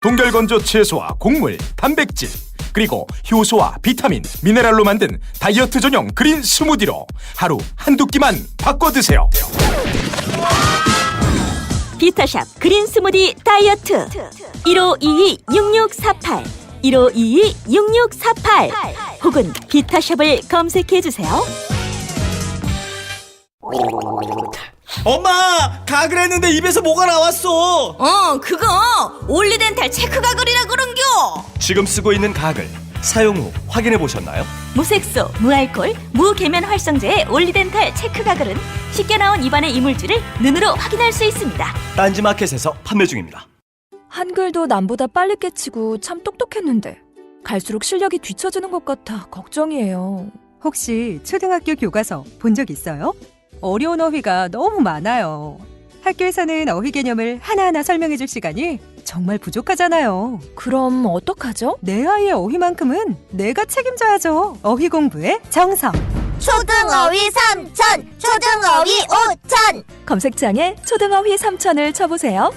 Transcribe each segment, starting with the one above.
동결건조 채소와 곡물, 단백질, 그리고 효소와 비타민, 미네랄로 만든 다이어트 전용 그린 스무디로 하루 한두 끼만 바꿔 드세요. 비타샵 그린 스무디 다이어트 1522-6648 1522-6648 혹은 비타샵을 검색해주세요. 엄마! 가글 했는데 입에서 뭐가 나왔어! 그거 올리덴탈 체크 가글이라 그런겨. 지금 쓰고 있는 가글 사용 후 확인해 보셨나요? 무색소, 무알콜, 무계면 활성제의 올리덴탈 체크 가글은 쉽게 나온 입안의 이물질을 눈으로 확인할 수 있습니다. 딴지마켓에서 판매 중입니다. 한글도 남보다 빨리 깨치고 참 똑똑했는데 갈수록 실력이 뒤처지는 것 같아 걱정이에요. 혹시 초등학교 교과서 본 적 있어요? 어려운 어휘가 너무 많아요. 학교에서는 어휘 개념을 하나하나 설명해 줄 시간이 정말 부족하잖아요. 그럼 어떡하죠? 내 아이의 어휘만큼은 내가 책임져야죠. 어휘 공부의 정성. 초등어휘 3천, 초등어휘 5천. 검색창에 초등어휘 3천을 쳐보세요.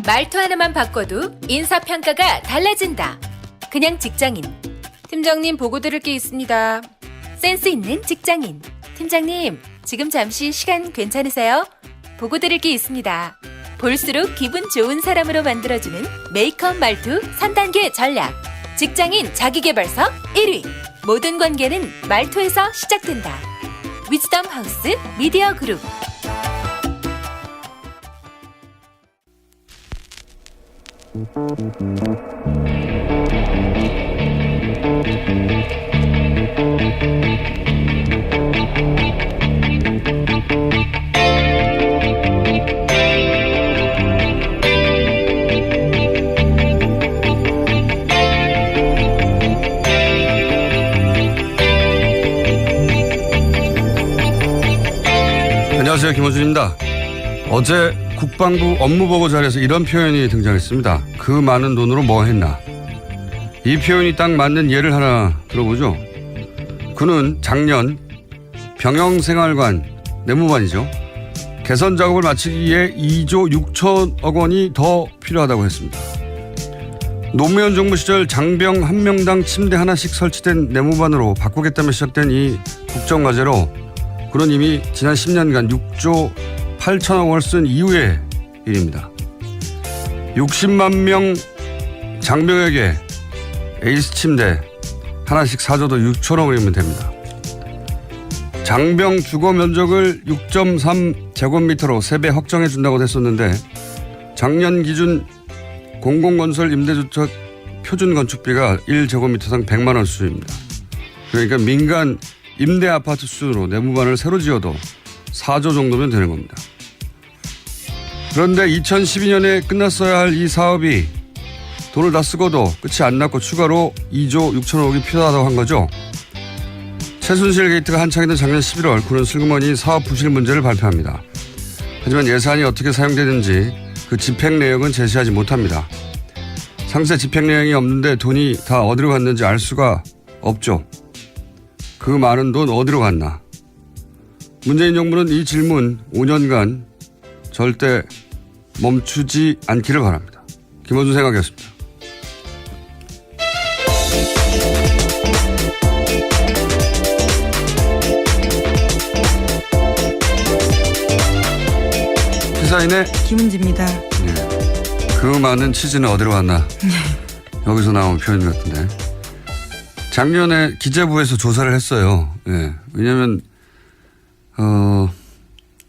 말투 하나만 바꿔도 인사평가가 달라진다. 그냥 직장인. 팀장님 보고 드릴 게 있습니다. 센스 있는 직장인. 팀장님, 지금 잠시 시간 괜찮으세요? 보고 드릴 게 있습니다. 볼수록 기분 좋은 사람으로 만들어주는 메이크업 말투 3단계 전략. 직장인 자기계발서 1위. 모든 관계는 말투에서 시작된다. 위즈덤 하우스 미디어 그룹. 안녕하세요, 김호준입니다. 어제 국방부 업무보고 자리에서 이런 표현이 등장했습니다. 그 많은 돈으로 뭐 했나. 이 표현이 딱 맞는 예를 하나 들어보죠. 그는 작년 병영생활관 내무반이죠. 개선 작업을 마치기 위해 2조 6천억 원이 더 필요하다고 했습니다. 노무현 정부 시절 장병 한 명당 침대 하나씩 설치된 내무반으로 바꾸겠다며 시작된 이 국정과제로 그는 이미 지난 10년간 6조 8천억 원을 쓴 이후의 일입니다. 60만 명 장병에게 에이스 침대 하나씩 사줘도 6천억 원이면 됩니다. 장병 주거 면적을 6.3제곱미터로 3배 확정해 준다고 했었는데 작년 기준 공공건설 임대주택 표준 건축비가 1제곱미터당 100만 원 수준입니다. 그러니까 민간 임대 아파트 수준으로 내무반을 새로 지어도 4조 정도면 되는 겁니다. 그런데 2012년에 끝났어야 할 이 사업이 돈을 다 쓰고도 끝이 안 났고 추가로 2조 6천억이 필요하다고 한 거죠. 최순실 게이트가 한창이던 작년 11월 그는 슬그머니 사업 부실 문제를 발표합니다. 하지만 예산이 어떻게 사용되는지 그 집행 내역은 제시하지 못합니다. 상세 집행 내용이 없는데 돈이 다 어디로 갔는지 알 수가 없죠. 그 많은 돈 어디로 갔나. 문재인 정부는 이 질문 5년간 절대 멈추지 않기를 바랍니다. 김원준 생각이었습니다. 시사인의 김은지입니다. 그 많은 치즈는 어디로 갔나. 여기서 나온 표현 같은데. 작년에 기재부에서 조사를 했어요. 예. 왜냐면,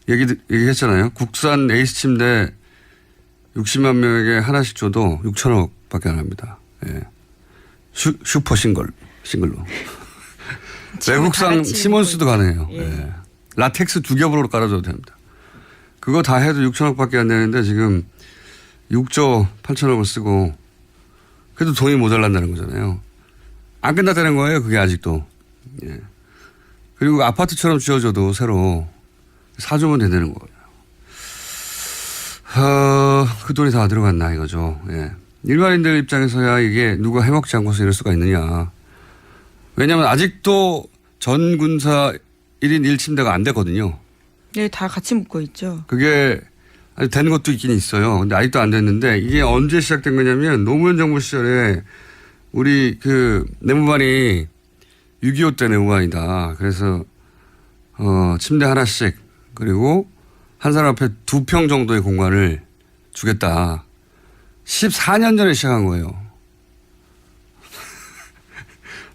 얘기했잖아요. 국산 에이스 침대 60만 명에게 하나씩 줘도 6천억 밖에 안 합니다. 예. 슈퍼 싱글로. 외국산 시몬스도 가능해요. 예. 라텍스 2겹으로 깔아줘도 됩니다. 그거 다 해도 6천억 밖에 안 되는데 지금 6조 8천억을 쓰고 그래도 돈이 모자란다는 거잖아요. 안 끝났다는 거예요. 그게 아직도. 예. 그리고 아파트처럼 지어줘도 새로 4조면 된다는 거예요. 그 돈이 다 들어갔나 이거죠. 예. 일반인들 입장에서야 이게 누가 해먹지 않고서 이럴 수가 있느냐. 왜냐하면 아직도 전 군사 1인 1침대가 안 됐거든요. 네, 다 같이 묶어 있죠. 그게 아니, 된 것도 있긴 있어요. 근데 아직도 안 됐는데 이게 언제 시작된 거냐면 노무현 정부 시절에 우리 그 내무반이 6.25 때 내무반이다. 그래서 침대 하나씩 그리고 한 사람 앞에 2평 정도의 공간을 주겠다. 14년 전에 시작한 거예요.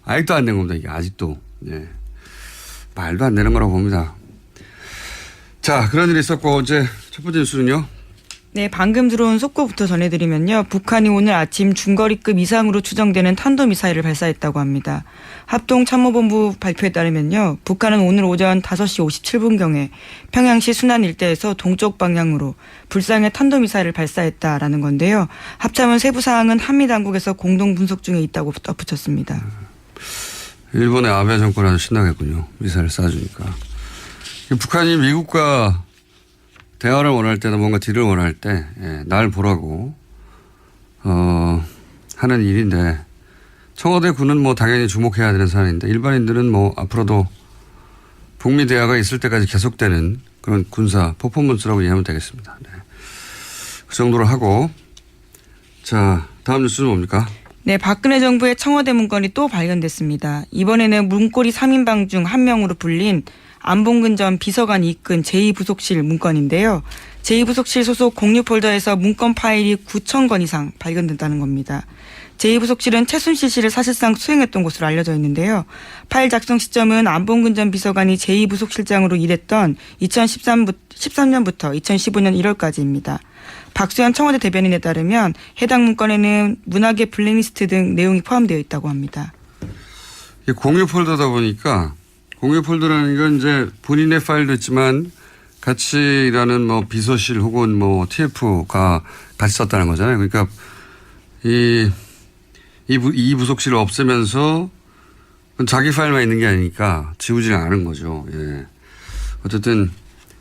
아직도 안 된 겁니다. 이게 아직도. 네. 말도 안 되는 거라고 봅니다. 자, 그런 일이 있었고 어제 첫 번째 뉴스는요. 네, 방금 들어온 속보부터 전해드리면요. 북한이 오늘 아침 중거리급 이상으로 추정되는 탄도미사일을 발사했다고 합니다. 합동참모본부 발표에 따르면요. 북한은 오늘 오전 5시 57분경에 평양시 순안 일대에서 동쪽 방향으로 불상의 탄도미사일을 발사했다라는 건데요. 합참은 세부 사항은 한미당국에서 공동 분석 중에 있다고 덧붙였습니다. 일본의 아베 정권 아주 신나겠군요. 미사일 쏴주니까. 북한이 미국과 대화를 원할 때나 뭔가 딜을 원할 때, 날 보라고, 하는 일인데, 청와대 군은 뭐 당연히 주목해야 되는 사안인데, 일반인들은 뭐 앞으로도 북미 대화가 있을 때까지 계속되는 그런 군사 퍼포먼스라고 이해하면 되겠습니다. 네. 그 정도로 하고, 자, 다음 뉴스는 뭡니까? 네, 박근혜 정부의 청와대 문건이 또 발견됐습니다. 이번에는 문고리 3인방 중 한 명으로 불린 안봉근 전 비서관이 이끈 제2부속실 문건인데요. 제2부속실 소속 공유 폴더에서 문건 파일이 9,000건 이상 발견됐다는 겁니다. 제2부속실은 최순실 씨를 사실상 수행했던 곳으로 알려져 있는데요. 파일 작성 시점은 안봉근 전 비서관이 제2부속실장으로 일했던 2013년부터 2015년 1월까지입니다. 박수현 청와대 대변인에 따르면 해당 문건에는 문학의 블랙리스트 등 내용이 포함되어 있다고 합니다. 이게 공유 폴더다 보니까 공유 폴더라는 건 이제 본인의 파일도 있지만 같이 일하는 뭐 비서실 혹은 뭐 TF가 같이 썼다는 거잖아요. 그러니까 이 부속실을 없애면서 자기 파일만 있는 게 아니니까 지우지는 않은 거죠. 예. 어쨌든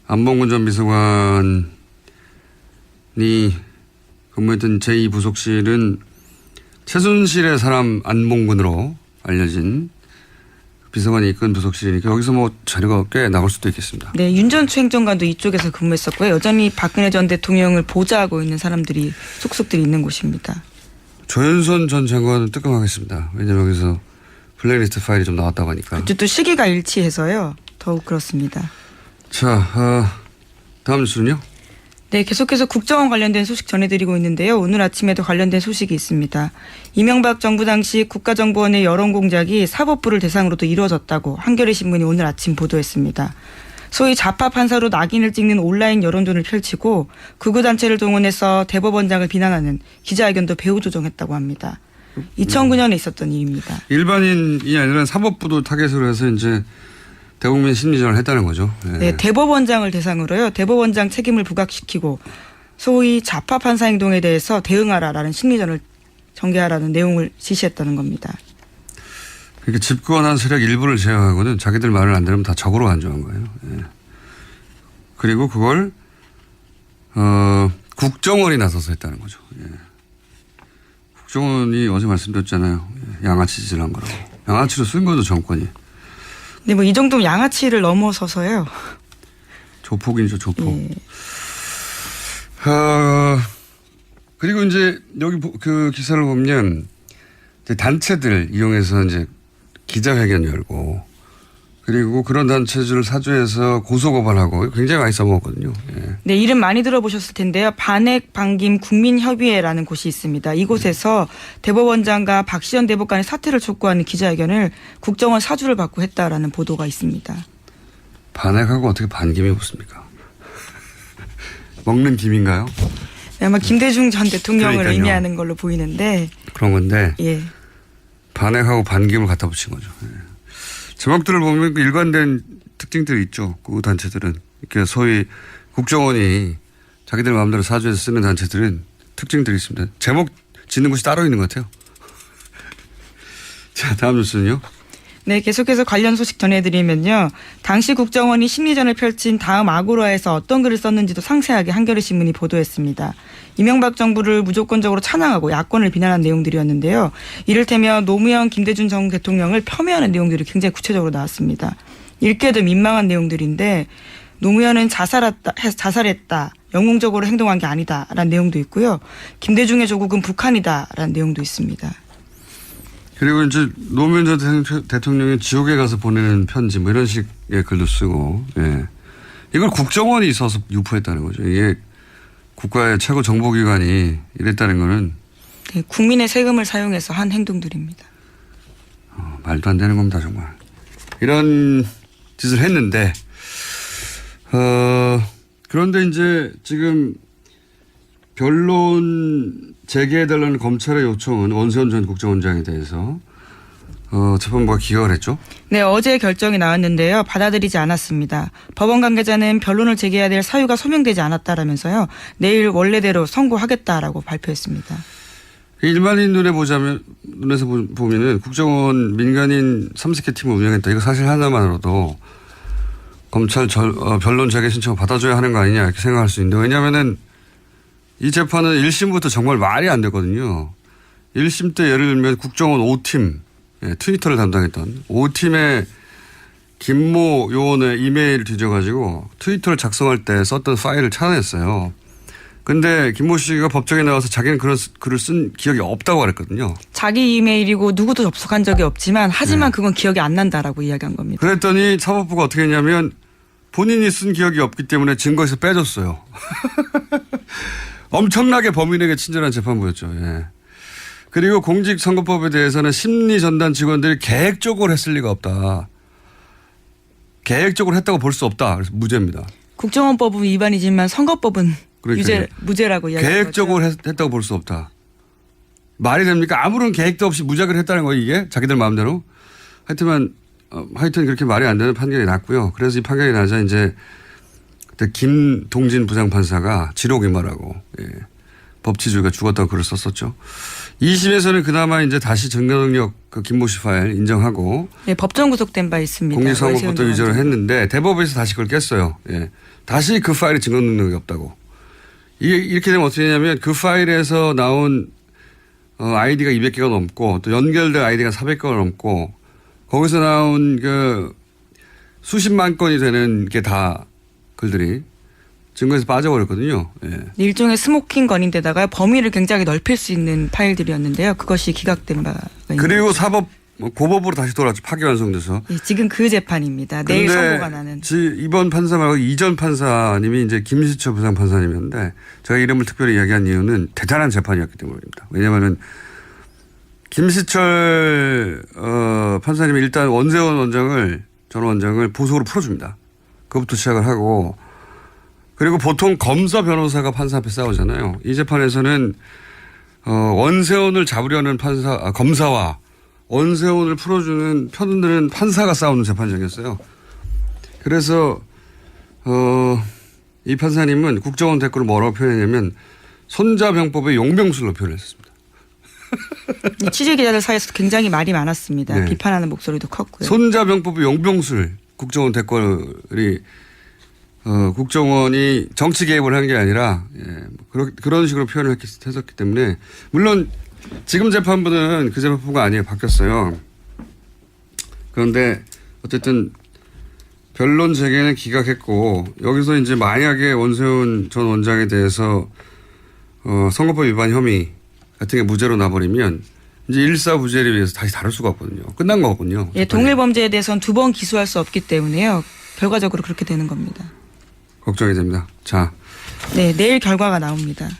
안봉근 전 비서관이 근무했던 제2부속실은 최순실의 사람 안봉근으로 알려진 비서관이 이끈 부속실이니까 여기서 뭐 자료가 꽤 나올 수도 있겠습니다. 네, 윤전추 행정관도 이쪽에서 근무했었고요. 여전히 박근혜 전 대통령을 보좌하고 있는 사람들이 속속들이 있는 곳입니다. 조현선 전 장관은 뜨끔하겠습니다. 왜냐하면 여기서 블랙리스트 파일이 좀 나왔다고 하니까. 또 시기가 일치해서요. 더욱 그렇습니다. 자, 다음 뉴스는요. 네, 계속해서 국정원 관련된 소식 전해드리고 있는데요. 오늘 아침에도 관련된 소식이 있습니다. 이명박 정부 당시 국가정보원의 여론공작이 사법부를 대상으로도 이루어졌다고 한겨레 신문이 오늘 아침 보도했습니다. 소위 좌파 판사로 낙인을 찍는 온라인 여론전을 펼치고 극우단체를 동원해서 대법원장을 비난하는 기자회견도 배후 조정했다고 합니다. 2009년에 있었던 일입니다. 일반인이 아니라 사법부도 타겟으로 해서 이제 대국민 심리전을 했다는 거죠. 네. 네, 대법원장을 대상으로요. 대법원장 책임을 부각시키고 소위 좌파 판사 행동에 대해서 대응하라라는 심리전을 전개하라는 내용을 지시했다는 겁니다. 그러니까 집권한 세력 일부를 제외하고는 자기들 말을 안 들으면 다 적으로 간주한 거예요. 예. 그리고 그걸 국정원이 나서서 했다는 거죠. 예. 국정원이 어제 말씀드렸잖아요. 양아치 짓을 한 거라고. 양아치로 쓴 거죠, 정권이. 네, 뭐 이 정도면 양아치를 넘어서서요. 조폭이죠, 조폭. 예. 그리고 이제 여기 그 기사를 보면 단체들 이용해서 이제 기자회견 열고 그리고 그런 단체들을 사주해서 고소고발하고 굉장히 많이 써먹었거든요. 예. 네, 이름 많이 들어보셨을 텐데요. 반핵 반김 국민협의회라는 곳이 있습니다. 이곳에서 대법원장과 박시현 대법관의 사퇴를 촉구하는 기자회견을 국정원 사주를 받고 했다라는 보도가 있습니다. 반핵하고 어떻게 반김이 붙습니까? 먹는 김인가요? 네, 아마 김대중 전 대통령을 그러니까요. 의미하는 걸로 보이는데. 그런 건데 예. 반핵하고 반김을 갖다 붙인 거죠. 예. 제목들을 보면 그 일관된 특징들이 있죠. 그 단체들은. 이렇게 소위 국정원이 자기들 마음대로 사주해서 쓰는 단체들은 특징들이 있습니다. 제목 짓는 곳이 따로 있는 것 같아요. 자, 다음 뉴스는요. 네, 계속해서 관련 소식 전해드리면요. 당시 국정원이 심리전을 펼친 다음 아고라에서 어떤 글을 썼는지도 상세하게 한겨레 신문이 보도했습니다. 이명박 정부를 무조건적으로 찬양하고 야권을 비난한 내용들이었는데요. 이를테면 노무현, 김대중 전 대통령을 폄훼하는 내용들이 굉장히 구체적으로 나왔습니다. 읽기에도 민망한 내용들인데 노무현은 자살했다. 영웅적으로 행동한 게 아니다라는 내용도 있고요. 김대중의 조국은 북한이다라는 내용도 있습니다. 그리고 이제 노무현 전 대통령이 지옥에 가서 보내는 편지 뭐 이런 식의 글도 쓰고, 예. 이걸 국정원이 있어서 유포했다는 거죠. 이게 국가의 최고 정보기관이 이랬다는 거는 네, 국민의 세금을 사용해서 한 행동들입니다. 말도 안 되는 겁니다, 정말. 이런 짓을 했는데, 그런데 이제 지금 변론 재개해달라는 검찰의 요청은 원세훈 전 국정원장에 대해서 재판부가 기각을 했죠. 네, 어제 결정이 나왔는데요. 받아들이지 않았습니다. 법원 관계자는 변론을 재개해야 될 사유가 소명되지 않았다라면서요. 내일 원래대로 선고하겠다라고 발표했습니다. 일반인 눈에서 보면은 국정원 민간인 3개 팀을 운영했다. 이거 사실 하나만으로도 검찰 변론 재개 신청을 받아줘야 하는 거 아니냐 이렇게 생각할 수 있는데, 왜냐면은 이 재판은 1심부터 정말 말이 안 됐거든요. 1심 때 예를 들면 국정원 5팀, 예, 트위터를 담당했던 5팀의 김모 요원의 이메일을 뒤져가지고 트위터를 작성할 때 썼던 파일을 찾아냈어요. 근데 김모 씨가 법정에 나와서 자기는 그런 글을 쓴 기억이 없다고 그랬거든요. 자기 이메일이고 누구도 접속한 적이 없지만 하지만 그건 기억이 안 난다라고 이야기한 겁니다. 그랬더니 사법부가 어떻게 했냐면 본인이 쓴 기억이 없기 때문에 증거에서 빼줬어요. 엄청나게 범인에게 친절한 재판부였죠. 예. 그리고 공직선거법에 대해서는 심리전단 직원들이 계획적으로 했을 리가 없다. 계획적으로 했다고 볼 수 없다. 그래서 무죄입니다. 국정원법은 위반이지만 선거법은 무죄라고 이야기한 계획적으로 거죠. 했다고 볼 수 없다. 말이 됩니까? 아무런 계획도 없이 무작위로 했다는 거예요, 이게? 자기들 마음대로. 하여튼 그렇게 말이 안 되는 판결이 났고요. 그래서 이 판결이 나자 이제 그때 김동진 부장판사가 지록이말하고, 예, 법치주의가 죽었다고 글을 썼었죠. 2심에서는 그나마 이제 다시 정경력 그 김모 씨 파일 인정하고. 네, 법정 구속된 바 있습니다. 공직선거법도 위조를 했는데 대법에서 다시 그걸 깼어요. 예. 다시 그 파일에 증거 능력이 없다고. 이게 이렇게 되면 어떻게 되냐면 그 파일에서 나온 아이디가 200개가 넘고 또 연결된 아이디가 400개가 넘고 거기서 나온 그 수십만 건이 되는 게 다 글들이 증거에서 빠져버렸거든요. 예. 일종의 스모킹 건인데다가 범위를 굉장히 넓힐 수 있는 파일들이었는데요. 그것이 기각된 바가 있습니다. 그리고 고법으로 다시 돌아왔죠. 파기환송돼서. 예, 지금 그 재판입니다. 내일 선고가 나는. 이번 판사 말고 이전 판사님이 이제 김시철 부장판사님이었는데 제가 이름을 특별히 이야기한 이유는 대단한 재판이었기 때문입니다. 왜냐하면 김시철 판사님이 일단 원세훈 전 원장을 보석으로 풀어줍니다. 그것부터 시작을 하고, 그리고 보통 검사 변호사가 판사 앞에 싸우잖아요. 이 재판에서는 원세훈을 잡으려는 검사와 원세훈을 풀어주는 편들은 판사가 싸우는 재판장이었어요. 그래서 이 판사님은 국정원 댓글을 뭐라고 표현했냐면 손자병법의 용병술로 표현했습니다. 취재기자들 사이에서 굉장히 말이 많았습니다. 네. 비판하는 목소리도 컸고요. 손자병법의 용병술, 국정원 댓글이 국정원이 정치 개입을 한 게 아니라, 예, 그런 식으로 표현을 했었기 때문에, 물론 지금 재판부는 그 재판부가 아니에요. 바뀌었어요. 그런데 어쨌든 변론 재개는 기각했고, 여기서 이제 만약에 원세훈 전 원장에 대해서 선거법 위반 혐의 같은 게 무죄로 나버리면 이제 일사부재를 위해서 다시 다룰 수가 없거든요. 끝난 거거든요. 예, 동일 범죄에 대해서는 2번 기소할 수 없기 때문에요. 결과적으로 그렇게 되는 겁니다. 걱정이 됩니다. 자. 네, 내일 결과가 나옵니다.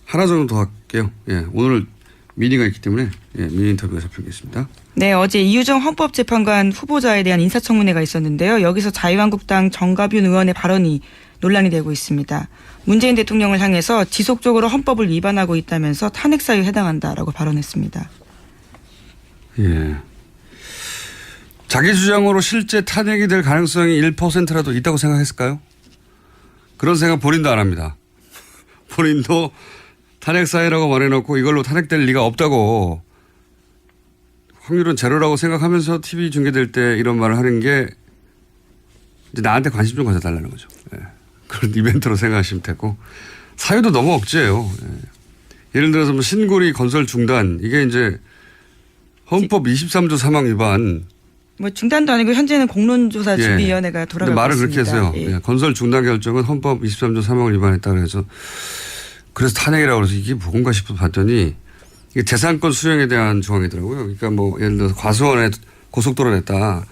하나 정도 더 할게요. 예, 오늘 미니가 있기 때문에, 예, 미니 인터뷰가 잡히겠습니다. 네, 어제 이유정 헌법재판관 후보자에 대한 인사청문회가 있었는데요. 여기서 자유한국당 정가균 의원의 발언이 논란이 되고 있습니다. 문재인 대통령을 향해서 지속적으로 헌법을 위반하고 있다면서 탄핵 사유에 해당한다라고 발언했습니다. 예. 자기 주장으로 실제 탄핵이 될 가능성이 1%라도 있다고 생각했을까요? 그런 생각 본인도 안 합니다. 본인도 탄핵 사유라고 말해놓고 이걸로 탄핵될 리가 없다고, 확률은 제로라고 생각하면서 TV 중계될 때 이런 말을 하는 게 이제 나한테 관심 좀 가져달라는 거죠. 예. 그런 이벤트로 생각하시면 되고, 사유도 너무 억지예요. 예. 예를 들어서 뭐 신고리 건설 중단, 이게 이제 헌법 23조 사망 위반, 뭐 중단도 아니고 현재는 공론조사 예. 준비위원회가 근데 돌아가고 말을 있습니다. 그렇게 해서요. 예. 예, 건설 중단 결정은 헌법 23조 3항을 위반했다 그래서 탄핵이라고 그래서 이게 뭔가 싶어 봤더니 이게 재산권 수용에 대한 조항이더라고요. 그러니까 뭐 예를 들어서 과수원에 고속도로 냈다.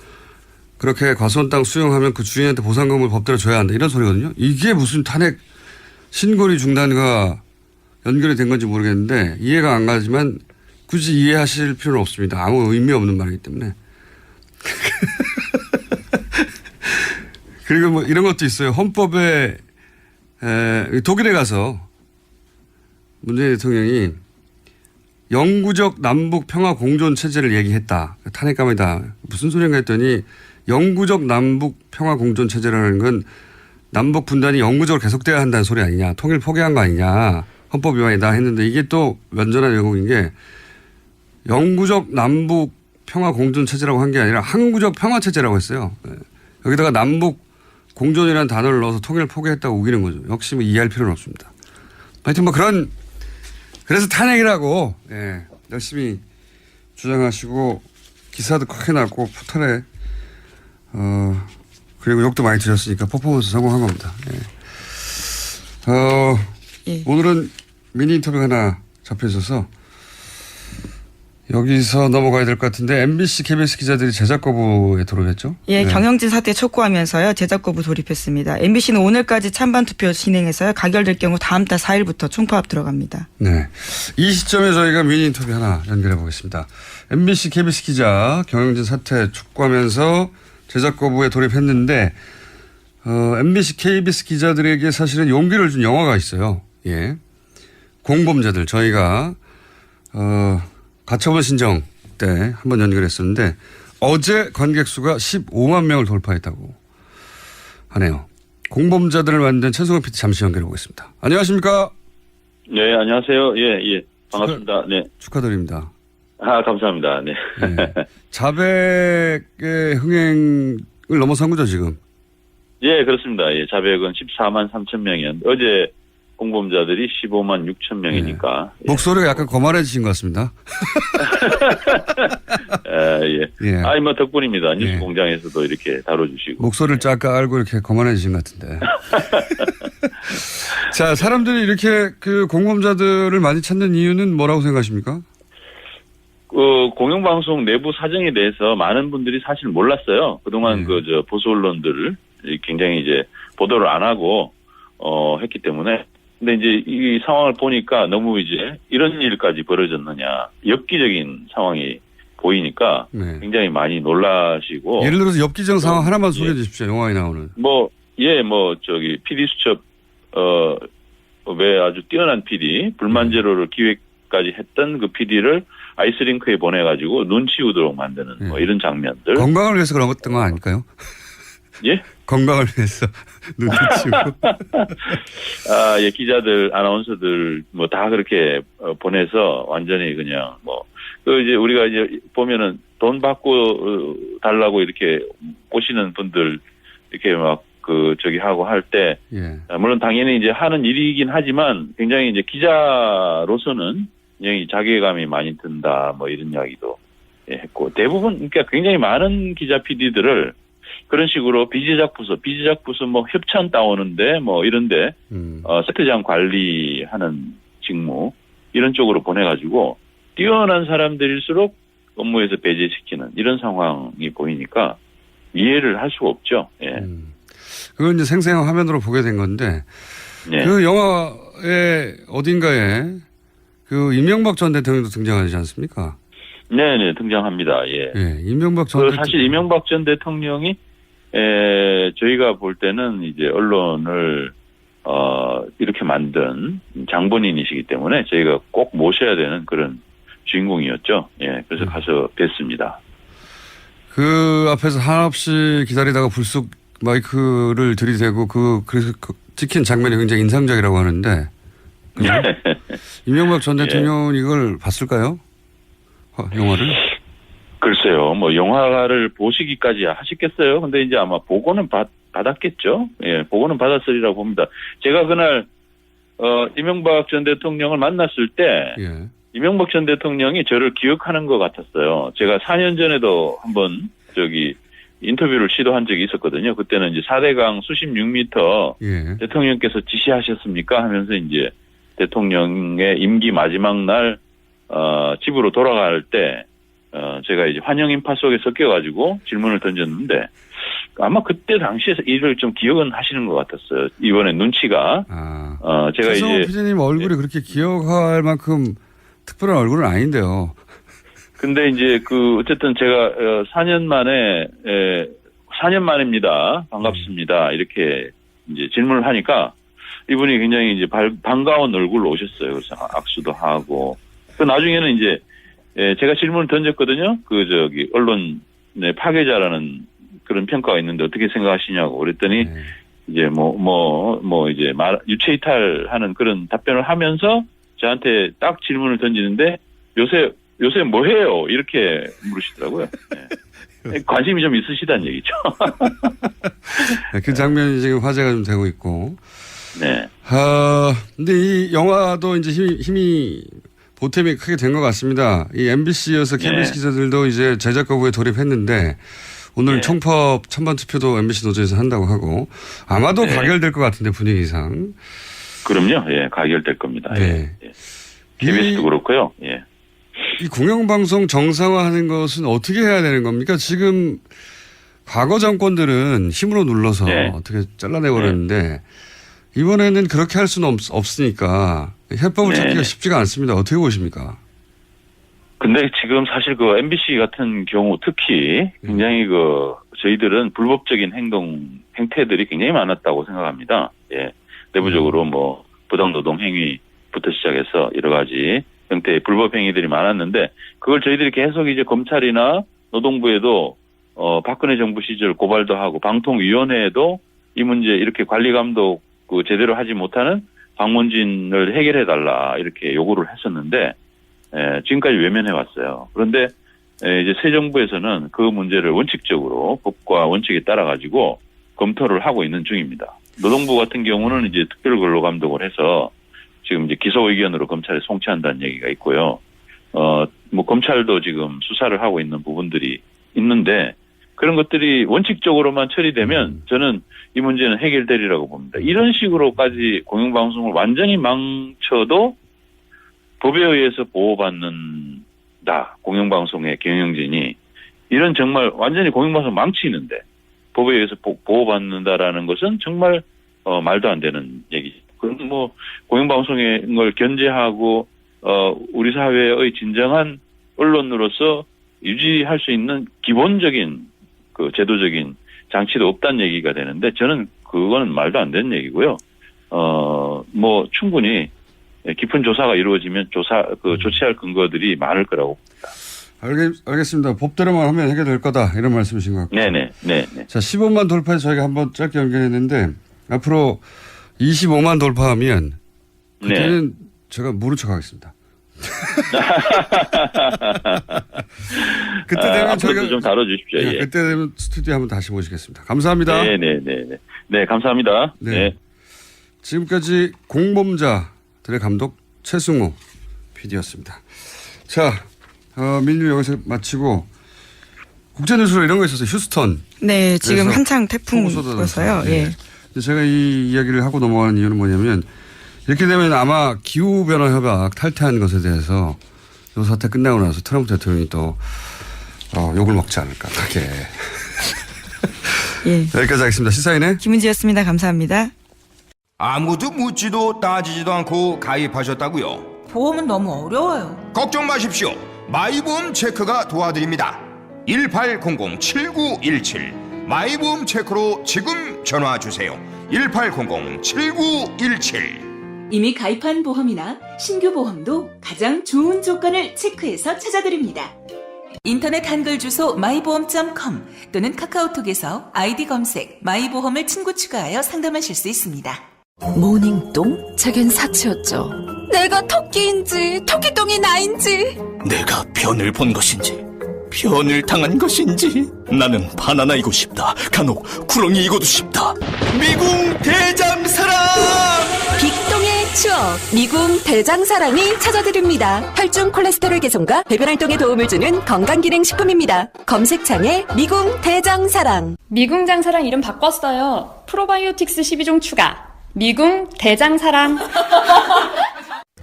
그렇게 과수원 땅 수용하면 그 주인한테 보상금을 법대로 줘야 한다. 이런 소리거든요. 이게 무슨 탄핵 신고리 중단과 연결이 된 건지 모르겠는데 이해가 안 가지만 굳이 이해하실 필요는 없습니다. 아무 의미 없는 말이기 때문에. 그리고 뭐 이런 것도 있어요. 헌법에 독일에 가서 문재인 대통령이 영구적 남북 평화 공존 체제를 얘기했다. 탄핵감이다. 무슨 소리인가 했더니 영구적 남북 평화 공존 체제라는 건 남북 분단이 영구적으로 계속돼야 한다는 소리 아니냐. 통일 포기한 거 아니냐. 헌법 위반이다 했는데 이게 또 완전한 왜곡인 게 영구적 남북 평화 공존 체제라고 한 게 아니라 항구적 평화 체제라고 했어요. 여기다가 남북 공존이라는 단어를 넣어서 통일을 포기했다고 우기는 거죠. 역시 뭐 이해할 필요는 없습니다. 하여튼 뭐 그래서 탄핵이라고 예, 열심히 주장하시고 기사도 크게 났고 포털에 그리고 욕도 많이 드셨으니까 퍼포먼스 성공한 겁니다. 예. 예. 오늘은 미니 인터뷰 하나 잡혀 있어서 여기서 넘어가야 될 것 같은데 MBC, KBS 기자들이 제작 거부에 돌입했죠? 예, 네. 경영진 사태 촉구하면서요. 제작 거부 돌입했습니다. MBC는 오늘까지 찬반 투표 진행해서요. 가결될 경우 다음 달 4일부터 총파업 들어갑니다. 네. 이 시점에 저희가 미니 인터뷰 하나 연결해 보겠습니다. MBC, KBS 기자 경영진 사태 촉구하면서 제작 거부에 돌입했는데 MBC, KBS 기자들에게 사실은 용기를 준 영화가 있어요. 예. 공범자들 저희가 가처분 신청 때 한번 연결했었는데 어제 관객 수가 15만 명을 돌파했다고 하네요. 공범자들을 만든 최승원 PD 잠시 연결해 보겠습니다. 안녕하십니까? 네, 안녕하세요. 예, 반갑습니다. 네. 축하드립니다. 감사합니다. 네. 네. 자백의 흥행을 넘어선 거죠, 지금? 예, 그렇습니다. 예, 자백은 14만 3천 명이었는데 어제 공범자들이 15만 6천 명이니까. 네. 목소리가 약간 거만해지신 것 같습니다. 예. 뭐 덕분입니다. 뉴스 예. 공장에서도 이렇게 다뤄주시고. 목소리를 쫙 알고 이렇게 거만해지신 것 같은데. 자, 사람들이 이렇게 그 공범자들을 많이 찾는 이유는 뭐라고 생각하십니까? 공영방송 내부 사정에 대해서 많은 분들이 사실 몰랐어요. 그동안 보수 언론들을 굉장히 이제 보도를 안 하고, 했기 때문에. 근데 이제 이 상황을 보니까 너무 이제 이런 일까지 벌어졌느냐. 엽기적인 상황이 보이니까 네. 굉장히 많이 놀라시고. 예를 들어서 엽기적 상황 하나만 소개해 주십시오. 영화에 나오는. PD 수첩, 왜 아주 뛰어난 PD, 불만 제로를 기획까지 했던 그 PD를 아이스링크에 보내가지고 눈 치우도록 만드는 뭐 이런 장면들. 건강을 위해서 그런 거 아닐까요? 예? 건강을 위해서 눈 치우고. 예, 기자들, 아나운서들 뭐 다 그렇게 보내서 완전히 그냥 이제 우리가 이제 보면은 돈 받고 달라고 이렇게 오시는 분들 이렇게 하고 할 때, 예. 물론 당연히 이제 하는 일이긴 하지만 굉장히 이제 기자로서는 굉장히 자괴감이 많이 든다, 뭐 이런 이야기도 했고, 대부분, 그러니까 굉장히 많은 기자 PD들을 그런 식으로 비제작 부서 뭐 협찬 따오는데 뭐 이런데, 세트장 관리하는 직무, 이런 쪽으로 보내가지고, 뛰어난 사람들일수록 업무에서 배제시키는 이런 상황이 보이니까 이해를 할 수가 없죠. 예. 그건 이제 생생한 화면으로 보게 된 건데, 네. 그 영화의 어딘가에 그 이명박 전 대통령도 등장하지 않습니까? 네네, 등장합니다. 예. 이명박 전 대통령. 사실 이명박 전 대통령이, 저희가 볼 때는 이제 언론을, 이렇게 만든 장본인이시기 때문에 저희가 꼭 모셔야 되는 그런 주인공이었죠. 예. 그래서 가서 뵀습니다. 그 앞에서 한없이 기다리다가 불쑥 마이크를 들이대고 그래서 찍힌 장면이 굉장히 인상적이라고 하는데. 이명박 전 대통령은 이걸 봤을까요? 영화를? 글쎄요, 영화를 보시기까지 하시겠어요? 근데 이제 아마 보고는 받았겠죠? 예, 보고는 받았으리라고 봅니다. 제가 그날, 이명박 전 대통령을 만났을 때, 이명박 전 대통령이 저를 기억하는 것 같았어요. 제가 4년 전에도 한번 인터뷰를 시도한 적이 있었거든요. 그때는 이제 4대강 수십 6m 예. 대통령께서 지시하셨습니까? 하면서 이제 대통령의 임기 마지막 날, 집으로 돌아갈 때, 제가 이제 환영 인파 속에 섞여가지고 질문을 던졌는데, 아마 그때 당시에 이를 좀 기억은 하시는 것 같았어요. 이번에 눈치가. 제가 최성호 이제. PD님 얼굴이 그렇게 기억할 만큼 특별한 얼굴은 아닌데요. 근데 이제 어쨌든 제가 4년 만입니다. 반갑습니다. 이렇게 이제 질문을 하니까 이분이 굉장히 이제 반가운 얼굴로 오셨어요. 그래서 악수도 하고. 그 나중에는 이제 제가 질문을 던졌거든요. 언론의 파괴자라는 그런 평가가 있는데 어떻게 생각하시냐고 그랬더니 이제 이제 유체 이탈하는 그런 답변을 하면서 저한테 딱 질문을 던지는데 요새 뭐 해요? 이렇게 물으시더라고요. 네. 관심이 좀 있으시다는 얘기죠. 그 장면이 지금 화제가 좀 되고 있고. 네. 근데 이 영화도 이제 힘이 보탬이 크게 된 것 같습니다. 이 MBC여서 KBS 기자들도 이제 제작 거부에 돌입했는데 오늘 총법 찬반 투표도 MBC 노조에서 한다고 하고 아마도 가결될 것 같은데 분위기상. 그럼요. 예, 가결될 겁니다. 네. 예. KBS도 그렇고요. 예. 이 공영방송 정상화하는 것은 어떻게 해야 되는 겁니까? 지금 과거 정권들은 힘으로 눌러서 어떻게 잘라내버렸는데 이번에는 그렇게 할 수는 없으니까 해법을 찾기가 쉽지가 않습니다. 어떻게 보십니까? 근데 지금 사실 MBC 같은 경우 특히 굉장히 저희들은 불법적인 행태들이 굉장히 많았다고 생각합니다. 예. 내부적으로 부당노동 행위부터 시작해서 여러 가지 형태의 불법 행위들이 많았는데 그걸 저희들이 계속 이제 검찰이나 노동부에도 박근혜 정부 시절 고발도 하고 방통위원회에도 이 문제 이렇게 관리 감독 제대로 하지 못하는 방문진을 해결해달라 이렇게 요구를 했었는데 지금까지 외면해 왔어요. 그런데 이제 새 정부에서는 그 문제를 원칙적으로 법과 원칙에 따라 가지고 검토를 하고 있는 중입니다. 노동부 같은 경우는 이제 특별근로감독을 해서 지금 이제 기소 의견으로 검찰에 송치한다는 얘기가 있고요. 검찰도 지금 수사를 하고 있는 부분들이 있는데 그런 것들이 원칙적으로만 처리되면 저는 이 문제는 해결되리라고 봅니다. 이런 식으로까지 공영방송을 완전히 망쳐도 법에 의해서 보호받는다. 공영방송의 경영진이 이런 정말 완전히 공영방송 망치는데 법에 의해서 보호받는다라는 것은 정말 말도 안 되는 얘기죠. 그럼 공영방송의 걸 견제하고 우리 사회의 진정한 언론으로서 유지할 수 있는 기본적인 제도적인 장치도 없다는 얘기가 되는데 저는 그거는 말도 안 되는 얘기고요. 충분히 깊은 조사가 이루어지면 조치할 근거들이 많을 거라고 봅니다. 알겠습니다. 법대로만 하면 해결될 거다 이런 말씀이신 것 같고요. 네네. 자, 15만 돌파해서 저희가 한번 짧게 연결했는데 앞으로 25만 돌파하면 그때는 제가 모른 척하겠습니다. 그때 되면 저희가 좀 다뤄주십시오. 예. 그때 되면 스튜디오 한번 다시 모시겠습니다. 감사합니다. 네, 감사합니다. 네. 지금까지 공범자들의 감독 최승호 PD였습니다. 자, 민주 여기서 마치고 국제뉴스로 이런 거 있었어요. 휴스턴. 네, 지금 한창 태풍이어서요. 예. 제가 이 이야기를 하고 넘어가는 이유는 뭐냐면 이렇게 되면 아마 기후변화협약 탈퇴한 것에 대해서 이 사태 끝나고 나서 트럼프 대통령이 또 욕을 먹지 않을까 크게. 예. 여기까지 하겠습니다. 시사인의 김은지였습니다. 감사합니다. 아무도 묻지도 따지지도 않고 가입하셨다고요? 보험은 너무 어려워요. 걱정 마십시오. 마이보험 체크가 도와드립니다. 1800-7917 마이보험 체크로 지금 전화 주세요. 1800-7917 이미 가입한 보험이나 신규 보험도 가장 좋은 조건을 체크해서 찾아드립니다. 인터넷 한글 주소 마이보험.com 또는 카카오톡에서 아이디 검색 마이보험을 친구 추가하여 상담하실 수 있습니다. 모닝똥? 제겐 사치였죠. 내가 토끼인지 토끼똥이 나인지 내가 변을 본 것인지 변을 당한 것인지 나는 바나나이고 싶다. 간혹 구렁이이고도 싶다. 미궁 대장사랑 빅똥의 추억 미궁 대장사랑이 찾아드립니다. 혈중 콜레스테롤 개선과 배변 활동에 도움을 주는 건강기능식품입니다. 검색창에 미궁 대장사랑. 미궁 장사랑 이름 바꿨어요. 프로바이오틱스 12종 추가. 미궁 대장사랑.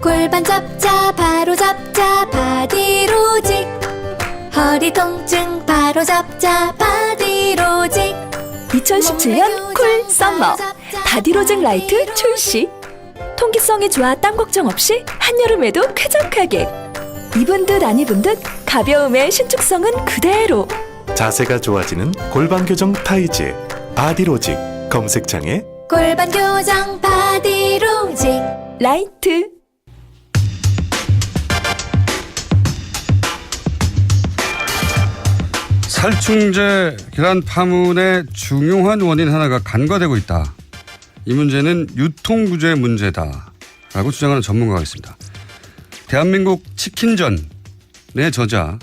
골반 잡자 바로 잡자 바디로직. 허리 통증 바로 잡자 바디로직. 2017년 쿨 썸머 바디로직 라이트 출시. 통기성이 좋아 땀 걱정 없이 한여름에도 쾌적하게. 입은 듯 안 입은 듯 가벼움의 신축성은 그대로. 자세가 좋아지는 골반 교정 타이즈 바디로직. 검색창에 골반 교정 바디로직 라이트. 살충제 계란 파문의 중요한 원인 하나가 간과되고 있다. 이 문제는 유통구조의 문제다라고 주장하는 전문가가 있습니다. 대한민국 치킨전의 저자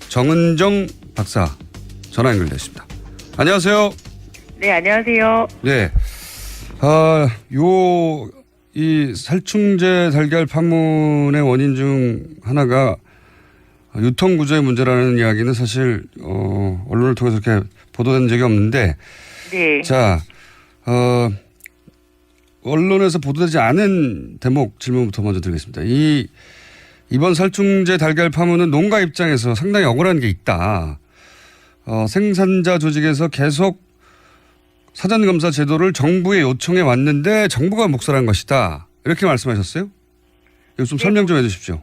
정은정 박사 전화 연결됐습니다. 안녕하세요. 네, 안녕하세요. 네. 이 살충제 달걀 파문의 원인 중 하나가 유통구조의 문제라는 이야기는 사실, 언론을 통해서 이렇게 보도된 적이 없는데. 네. 자, 언론에서 보도되지 않은 대목 질문부터 먼저 드리겠습니다. 이번 살충제 달걀 파문은 농가 입장에서 상당히 억울한 게 있다. 생산자 조직에서 계속 사전검사 제도를 정부에 요청해 왔는데 정부가 묵살한 것이다. 이렇게 말씀하셨어요? 이거 좀 설명 좀 해 주십시오.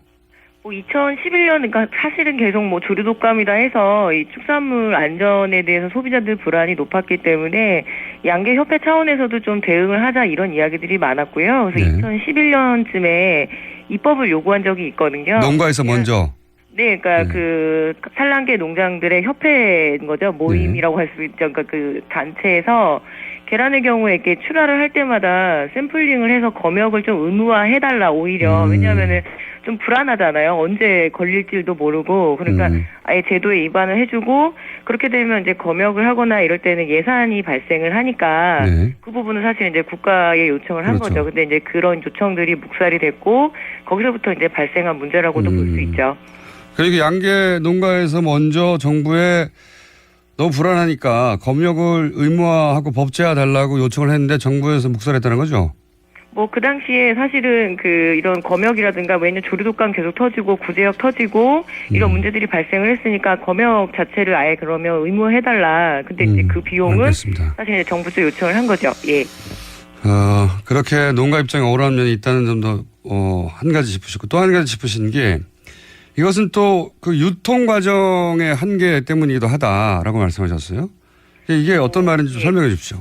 2011년, 그러니까 사실은 계속 조류독감이다 해서 이 축산물 안전에 대해서 소비자들 불안이 높았기 때문에 양계협회 차원에서도 좀 대응을 하자 이런 이야기들이 많았고요. 그래서 네. 2011년쯤에 입법을 요구한 적이 있거든요. 농가에서 먼저. 네, 그러니까 그 산란계 농장들의 협회인 거죠. 모임이라고 할 수 있죠. 그러니까 그 단체에서 계란의 경우에 이렇게 출하를 할 때마다 샘플링을 해서 검역을 좀 의무화해달라 오히려. 왜냐하면은 좀 불안하잖아요. 언제 걸릴지도 모르고. 그러니까 아예 제도에 위반을 해주고 그렇게 되면 이제 검역을 하거나 이럴 때는 예산이 발생을 하니까 그 부분은 사실 이제 국가에 요청을 한 거죠. 근데 이제 그런 요청들이 묵살이 됐고 거기서부터 이제 발생한 문제라고도 볼 수 있죠. 그러니까 양계 농가에서 먼저 정부에 너무 불안하니까 검역을 의무화하고 법제화 달라고 요청을 했는데 정부에서 묵살했다는 거죠? 그 당시에 사실은 이런 검역이라든가 왜냐면 조류독감 계속 터지고 구제역 터지고 이런 문제들이 발생을 했으니까 검역 자체를 아예 그러면 의무화해달라. 근데 이제 그 비용은 알겠습니다. 사실 이제 정부 쪽 요청을 한 거죠. 예. 그렇게 농가 입장에 억울한 면이 있다는 점도 한 가지 짚으셨고 또 한 가지 짚으신 게 이것은 또 그 유통 과정의 한계 때문이기도 하다라고 말씀하셨어요. 이게 어떤 말인지 좀 설명해 주십시오.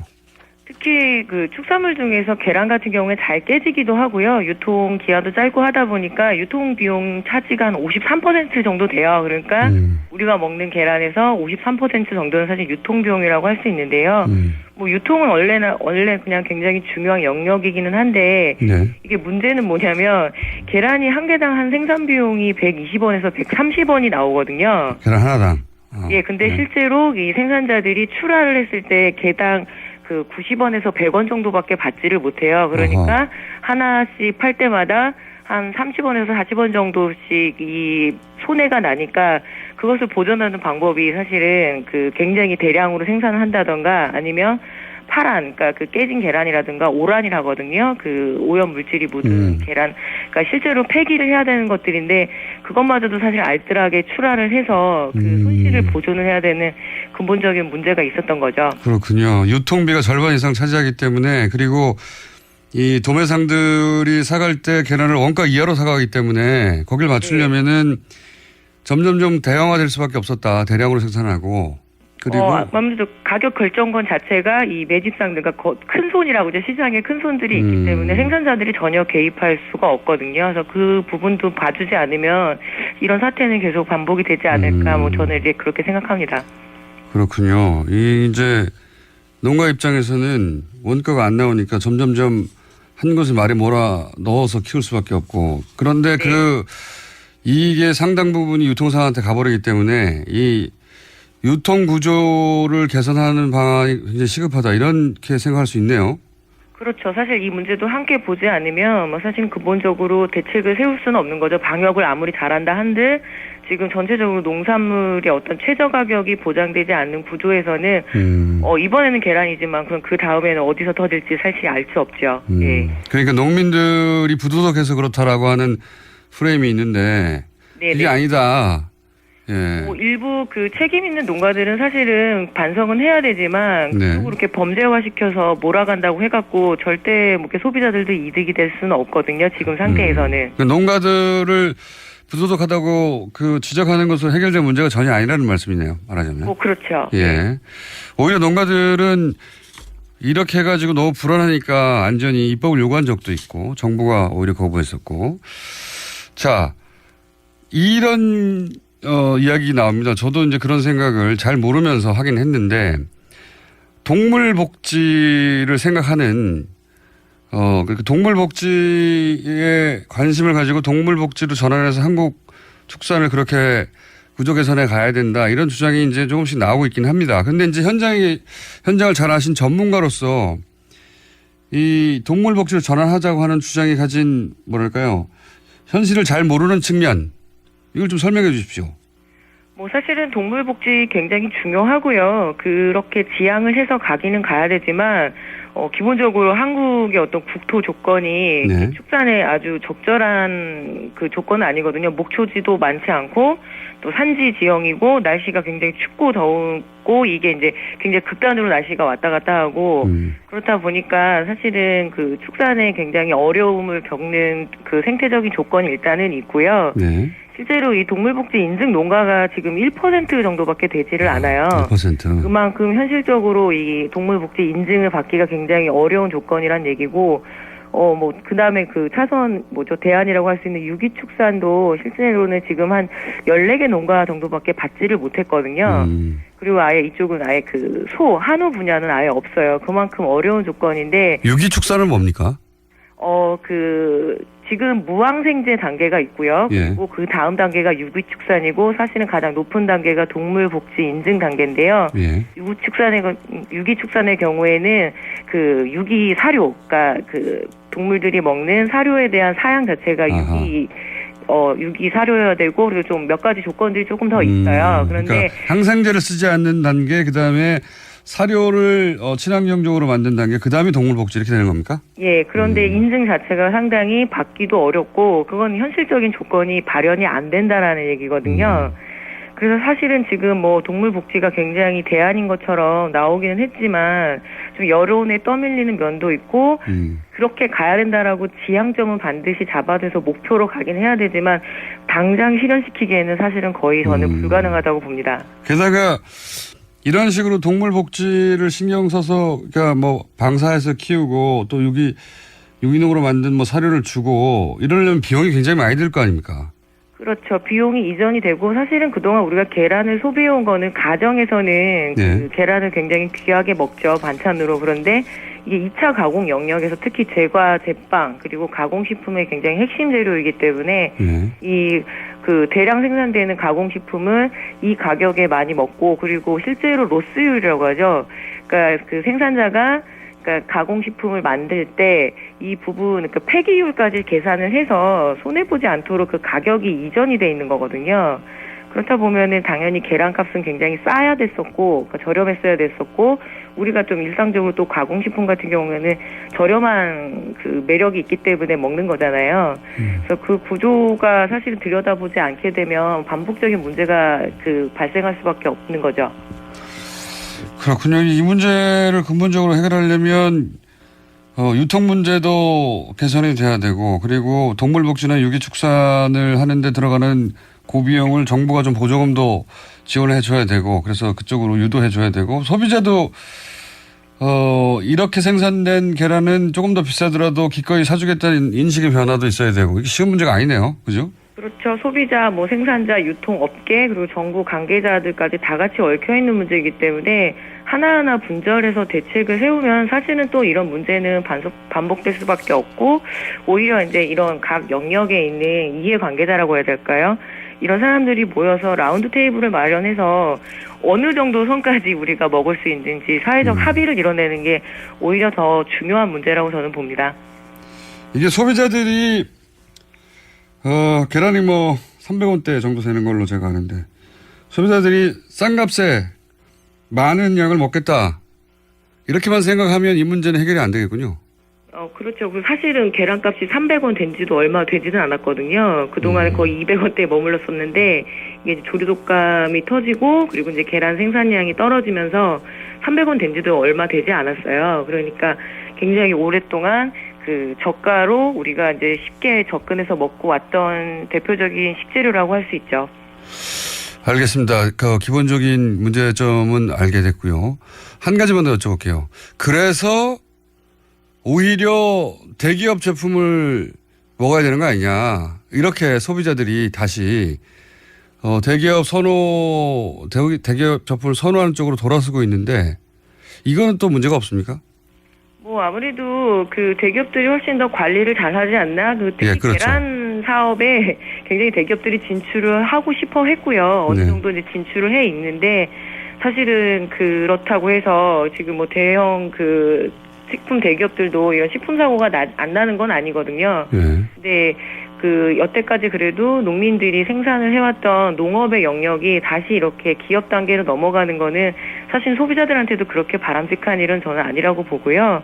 특히 그 축산물 중에서 계란 같은 경우에 잘 깨지기도 하고요. 유통 기한도 짧고 하다 보니까 유통 비용 차지가 한 53% 정도 돼요. 그러니까 우리가 먹는 계란에서 53% 정도는 사실 유통 비용이라고 할 수 있는데요. 유통은 원래 그냥 굉장히 중요한 영역이기는 한데 이게 문제는 뭐냐면 계란이 한 개당 한 생산 비용이 120원에서 130원이 나오거든요. 계란 하나당. 예, 근데 실제로 이 생산자들이 출하를 했을 때 개당 90원에서 100원 정도밖에 받지를 못해요. 그러니까 하나씩 팔 때마다 한 30원에서 40원 정도씩 이 손해가 나니까 그것을 보전하는 방법이 사실은 굉장히 대량으로 생산을 한다던가 아니면 파란, 그러니까 깨진 계란이라든가 오란이라거든요. 오염 물질이 묻은 계란. 그러니까 실제로 폐기를 해야 되는 것들인데 그것마저도 사실 알뜰하게 출하를 해서 손실을 보존을 해야 되는 근본적인 문제가 있었던 거죠. 그렇군요. 유통비가 절반 이상 차지하기 때문에 그리고 이 도매상들이 사갈 때 계란을 원가 이하로 사가기 때문에 거길 맞추려면은 점점 대형화될 수밖에 없었다. 대량으로 생산하고. 그리고 아무래도 가격 결정권 자체가 이 매집상들, 그러니까 큰 손이라고 이제 시장에 큰 손들이 있기 때문에 생산자들이 전혀 개입할 수가 없거든요. 그래서 그 부분도 봐주지 않으면 이런 사태는 계속 반복이 되지 않을까. 저는 이제 그렇게 생각합니다. 그렇군요. 이제 농가 입장에서는 원가가 안 나오니까 점점점 한 곳에 말에 몰아 넣어서 키울 수밖에 없고 그런데 이게 상당 부분이 유통사한테 가버리기 때문에 이 유통 구조를 개선하는 방안이 굉장히 시급하다 이렇게 생각할 수 있네요. 그렇죠. 사실 이 문제도 함께 보지 않으면 뭐 사실 근본적으로 대책을 세울 수는 없는 거죠. 방역을 아무리 잘한다 한들 지금 전체적으로 농산물의 어떤 최저 가격이 보장되지 않는 구조에서는 이번에는 계란이지만 그럼 그 다음에는 어디서 터질지 사실 알 수 없죠. 예. 그러니까 농민들이 부도덕해서 그렇다라고 하는 프레임이 있는데 네네. 그게 아니다. 예. 뭐 일부 그 책임 있는 농가들은 사실은 반성은 해야 되지만 네. 그쪽으로 이렇게 범죄화시켜서 몰아간다고 해갖고 절대 뭐 이렇게 소비자들도 이득이 될 수는 없거든요. 지금 상태에서는. 그러니까 농가들을 부도덕하다고 그 지적하는 것으로 해결될 문제가 전혀 아니라는 말씀이네요. 말하자면. 뭐 그렇죠. 예. 오히려 농가들은 이렇게 해가지고 너무 불안하니까 안전히 입법을 요구한 적도 있고 정부가 오히려 거부했었고. 자, 이런 이야기 나옵니다. 저도 이제 그런 생각을 잘 모르면서 하긴 했는데 동물 복지를 생각하는 동물 복지에 관심을 가지고 동물 복지로 전환해서 한국 축산을 그렇게 구조 개선에 가야 된다 이런 주장이 이제 조금씩 나오고 있긴 합니다. 근데 이제 현장을 잘 아신 전문가로서 이 동물 복지로 전환하자고 하는 주장이 가진 뭐랄까요? 현실을 잘 모르는 측면 이걸 좀 설명해 주십시오. 뭐 사실은 동물복지 굉장히 중요하고요. 그렇게 지향을 해서 가기는 가야 되지만 기본적으로 한국의 어떤 국토 조건이 네. 축산에 아주 적절한 그 조건은 아니거든요. 목초지도 많지 않고 또 산지 지형이고 날씨가 굉장히 춥고 더우고 이게 이제 굉장히 극단으로 날씨가 왔다 갔다 하고 그렇다 보니까 사실은 그 축산에 굉장히 어려움을 겪는 그 생태적인 조건이 일단은 있고요. 네. 실제로 이 동물복지 인증 농가가 지금 1% 정도밖에 되지를 않아요. 1%. 그만큼 현실적으로 이 동물복지 인증을 받기가 굉장히 어려운 조건이란 얘기고, 그 다음에 그 차선, 대안이라고 할 수 있는 유기축산도 실제로는 지금 한 14개 농가 정도밖에 받지를 못했거든요. 그리고 아예 이쪽은 아예 그 한우 분야는 아예 없어요. 그만큼 어려운 조건인데. 유기축산은 뭡니까? 지금 무항생제 단계가 있고요. 예. 그리고 그 다음 단계가 유기축산이고 사실은 가장 높은 단계가 동물복지 인증 단계인데요. 예. 유기축산의 경우에는 그 유기사료, 그러니까 그 동물들이 먹는 사료에 대한 사양 자체가 유기사료여야 되고 그리고 좀 몇 가지 조건들이 조금 더 있어요. 그런데 그러니까 항생제를 쓰지 않는 단계, 그 다음에 사료를 친환경적으로 만든 단계, 그 다음에 동물복지 이렇게 되는 겁니까? 예, 그런데 인증 자체가 상당히 받기도 어렵고 그건 현실적인 조건이 발현이 안 된다라는 얘기거든요. 그래서 사실은 지금 동물복지가 굉장히 대안인 것처럼 나오기는 했지만 좀 여론에 떠밀리는 면도 있고 그렇게 가야 된다라고 지향점은 반드시 잡아둬서 목표로 가긴 해야 되지만 당장 실현시키기에는 사실은 거의 저는 불가능하다고 봅니다. 게다가 이런 식으로 동물 복지를 신경 써서 그러니까 방사해서 키우고 또 유기농으로 만든 사료를 주고 이러려면 비용이 굉장히 많이 들 거 아닙니까? 그렇죠. 비용이 이전이 되고 사실은 그동안 우리가 계란을 소비해온 거는 가정에서는 그 계란을 굉장히 귀하게 먹죠. 반찬으로. 그런데 이게 2차 가공 영역에서 특히 제과, 제빵 그리고 가공식품의 굉장히 핵심 재료이기 때문에 그 대량 생산되는 가공식품은 이 가격에 많이 먹고 그리고 실제로 로스율이라고 하죠. 그러니까 그 생산자가 가공식품을 만들 때 이 부분, 폐기율까지 계산을 해서 손해보지 않도록 그 가격이 이전이 돼 있는 거거든요. 그렇다 보면은 당연히 계란값은 굉장히 싸야 됐었고, 저렴했어야 됐었고, 우리가 좀 일상적으로 또 가공식품 같은 경우에는 저렴한 그 매력이 있기 때문에 먹는 거잖아요. 그래서 그 구조가 사실은 들여다보지 않게 되면 반복적인 문제가 발생할 수밖에 없는 거죠. 그렇군요. 이 문제를 근본적으로 해결하려면 유통 문제도 개선이 돼야 되고 그리고 동물복지나 유기축산을 하는데 들어가는 고비용을 정부가 좀 보조금도 지원해 줘야 되고 그래서 그쪽으로 유도해 줘야 되고 소비자도 이렇게 생산된 계란은 조금 더 비싸더라도 기꺼이 사주겠다는 인식의 변화도 있어야 되고 이게 쉬운 문제가 아니네요. 그죠? 그렇죠. 소비자, 생산자, 유통업계 그리고 정부 관계자들까지 다 같이 얽혀있는 문제이기 때문에 하나하나 분절해서 대책을 세우면 사실은 또 이런 문제는 반복될 수밖에 없고 오히려 이제 이런 각 영역에 있는 이해관계자라고 해야 될까요? 이런 사람들이 모여서 라운드 테이블을 마련해서 어느 정도 선까지 우리가 먹을 수 있는지 사회적 합의를 이뤄내는 게 오히려 더 중요한 문제라고 저는 봅니다. 이게 소비자들이 계란이 뭐 300원대 정도 되는 걸로 제가 아는데 소비자들이 싼 값에 많은 양을 먹겠다 이렇게만 생각하면 이 문제는 해결이 안 되겠군요. 그렇죠. 사실은 계란값이 300원 된 지도 얼마 되지는 않았거든요. 그동안 거의 200원대에 머물렀었는데 이게 이제 조류독감이 터지고 그리고 이제 계란 생산량이 떨어지면서 300원 된 지도 얼마 되지 않았어요. 그러니까 굉장히 오랫동안 그 저가로 우리가 이제 쉽게 접근해서 먹고 왔던 대표적인 식재료라고 할 수 있죠. 알겠습니다. 그 기본적인 문제점은 알게 됐고요. 한 가지만 더 여쭤볼게요. 그래서 오히려 대기업 제품을 먹어야 되는 거 아니냐. 이렇게 소비자들이 다시 대기업 제품을 선호하는 쪽으로 돌아서고 있는데 이거는 또 문제가 없습니까? 아무래도 그 대기업들이 훨씬 더 관리를 잘하지 않나. 특히 그렇죠. 계란 사업에 굉장히 대기업들이 진출을 하고 싶어 했고요. 어느 정도 이제 진출을 해 있는데 사실은 그렇다고 해서 지금 뭐 대형 그 식품 대기업들도 이런 식품 사고가 안 나는 건 아니거든요. 근데 그 여태까지 그래도 농민들이 생산을 해왔던 농업의 영역이 다시 이렇게 기업 단계로 넘어가는 거는 사실 소비자들한테도 그렇게 바람직한 일은 저는 아니라고 보고요.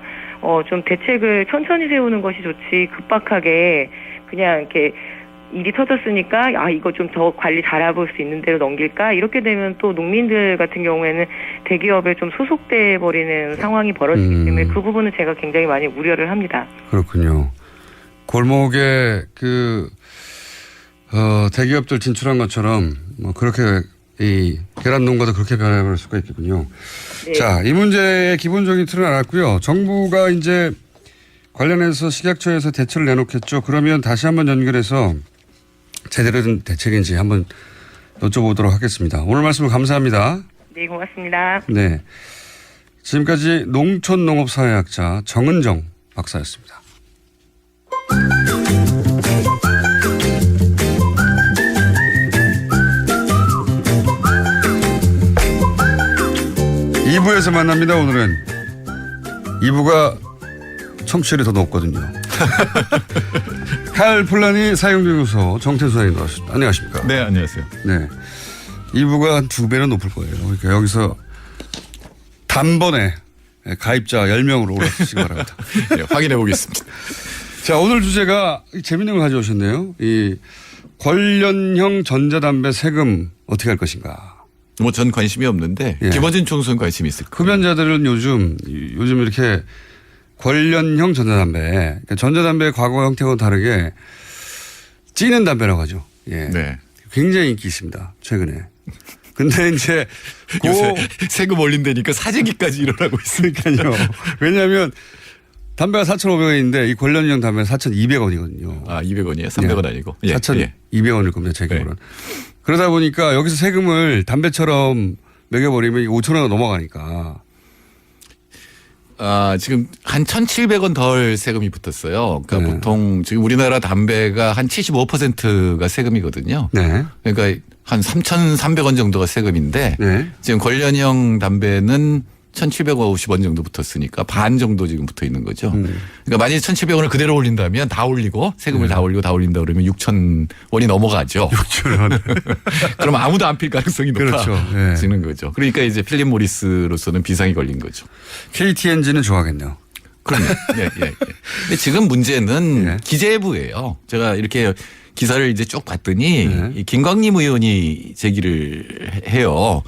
좀 대책을 천천히 세우는 것이 좋지 급박하게 그냥 이렇게 일이 터졌으니까 이거 좀 더 관리 잘해볼 수 있는 대로 넘길까 이렇게 되면 또 농민들 같은 경우에는 대기업에 좀 소속돼 버리는 상황이 벌어지기 때문에 그 부분은 제가 굉장히 많이 우려를 합니다. 그렇군요. 골목에 대기업들 진출한 것처럼 뭐 그렇게 이 계란 농가도 그렇게 변해버릴 수가 있겠군요. 네. 자, 이 문제의 기본적인 틀은 알았고요. 정부가 이제 관련해서 식약처에서 대책을 내놓겠죠. 그러면 다시 한번 연결해서 제대로 된 대책인지 한번 여쭤보도록 하겠습니다. 오늘 말씀 감사합니다. 네, 고맙습니다. 네, 지금까지 농촌농업사회학자 정은정 박사였습니다. (2부에서) 만납니다. 오늘은 2부가 청취율이 더 높거든요. 칼플라니 사용연구소 정태수 선생님 나왔습니다. 안녕하십니까? 네, 안녕하세요. 네, 2부가 한 2배는 높을 거예요. 그러니까 여기서 단번에 가입자 10명으로 올라가시기 바랍니다. 네, 확인해 보겠습니다. 자, 오늘 주제가 재밌는 걸 가져오셨네요. 이 관련형 전자담배 세금 어떻게 할 것인가. 뭐 전 관심이 없는데 김어준 총수는 관심이 있을 거예요. 흡연자들은 요즘 이렇게 관련형 전자담배, 그러니까 전자담배의 과거 형태와 다르게 찌는 담배라고 하죠. 네. 굉장히 인기 있습니다. 최근에. 근데 이제 요새 세금 올린다니까 사재기까지 일어나고 있으니까요. 왜냐하면 담배가 4,500원인데 이 관련형 담배는 4,200원이거든요. 200원이에요? 300원 아니고? 4,200원일 겁니다. 제 기억으로는. 그러다 보니까 여기서 세금을 담배처럼 매겨버리면 5,000원이 넘어가니까. 지금 한 1,700원 덜 세금이 붙었어요. 그러니까 보통 지금 우리나라 담배가 한 75%가 세금이거든요. 그러니까 한 3,300원 정도가 세금인데 지금 관련형 담배는 1,750원 정도 붙었으니까 반 정도 지금 붙어 있는 거죠. 그러니까 만약에 1,700원을 그대로 올린다면 다 올리고 세금을 다 올리고 다 올린다 그러면 6,000원이 넘어가죠. 6,000원. 그럼 아무도 안 필 가능성이 높아지는 거죠. 그러니까 이제 필립 모리스로서는 비상이 걸린 거죠. KT&G는 좋아하겠네요. 그럼요. 근데 지금 문제는 기재부예요. 제가 이렇게 기사를 이제 쭉 봤더니 이 김광림 의원이 제기를 해요.